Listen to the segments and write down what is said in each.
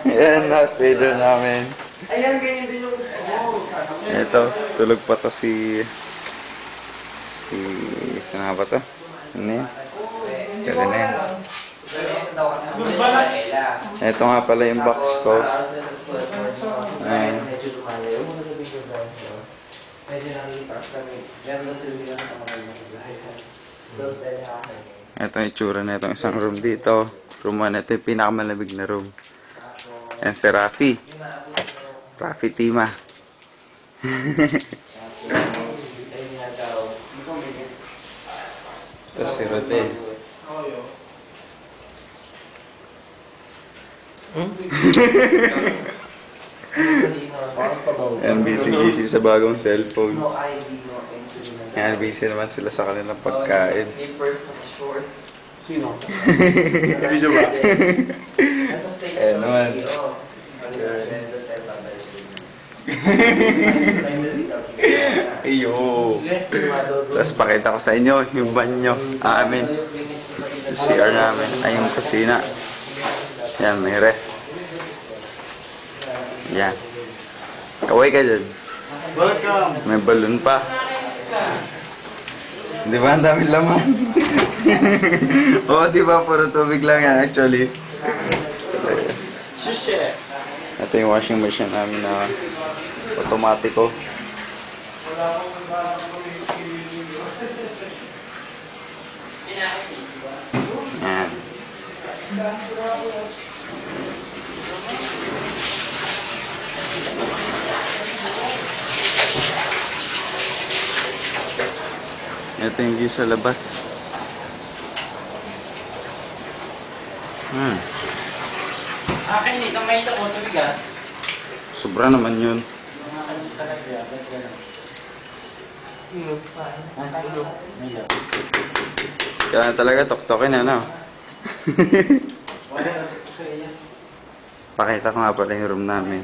Yan, na-stager namin. Ayan, ganyan din yung gusto mo. Ito, tulog pa to saan nga ba to? Ano yun? Kaya na yan. Ito nga pala yung box ko. Ayan. Ito yung itsura na itong isang room dito. Room 1, ito yung pinakamalamig na room. Yan si Rafi. Rafi Tima. Ito si Rodel. Yan, busy sa bagong cellphone. Yan, busy naman sila sa kanilang pagkain. Sino? Video ba? Eh naman. Iyo. Tapos pakita ko sa inyo yung banyo amin. Yung CR namin. Ay, yung kusina. Yan, may ref. Yan. Kaway ka dyan. Welcome! May balloon pa. Di ba? Ang dami laman. Oo, di ba? Puro tubig lang yan actually. Shushe! Ito yung washing machine namin na automatiko. Yan. Ito yung view sa labas. Akin isang may ito ko, bigas. Sobra naman yun. Kaya talaga tok-tokin ano. Pakita ko nga pala yung room namin.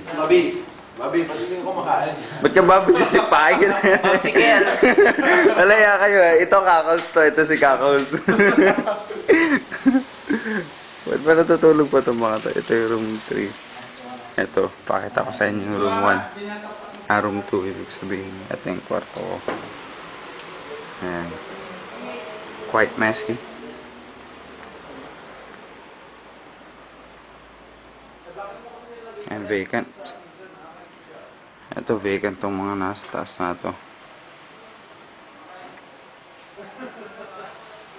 Babi, pati din ko makain. Ba't ka babi kasi pahay ka na yan? Oh, sige. Malaya kayo eh. Ito Kakos to. Ito si Kakos. Ba't ba natutulog pa itong mga to? Ito yung room 3. Ito, pakita ko sa inyo yung room 1. Room 2, ibig sabihin. Ito yung kwarto ko. Ayan. Quite messy. And vacant. Ito vacant tong mga nasa taas na to.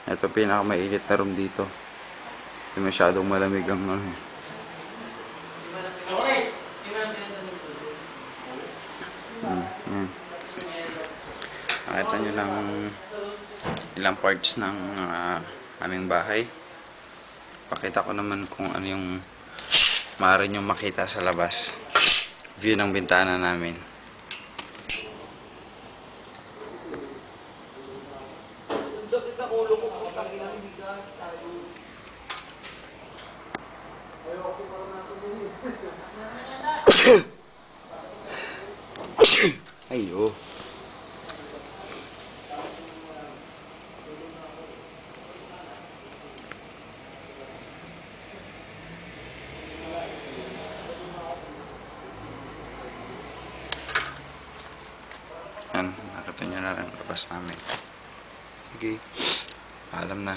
Ito pinakamainit na room dito. Hindi masyadong malamig ang ano. Nakita nyo lang ilang parts ng aming bahay. Pakita ko naman kung ano yung maaari nyo makita sa labas. View ng bintana namin. Ayo. Yan, nakita nyo na lang labas namin. Sige, paalam na.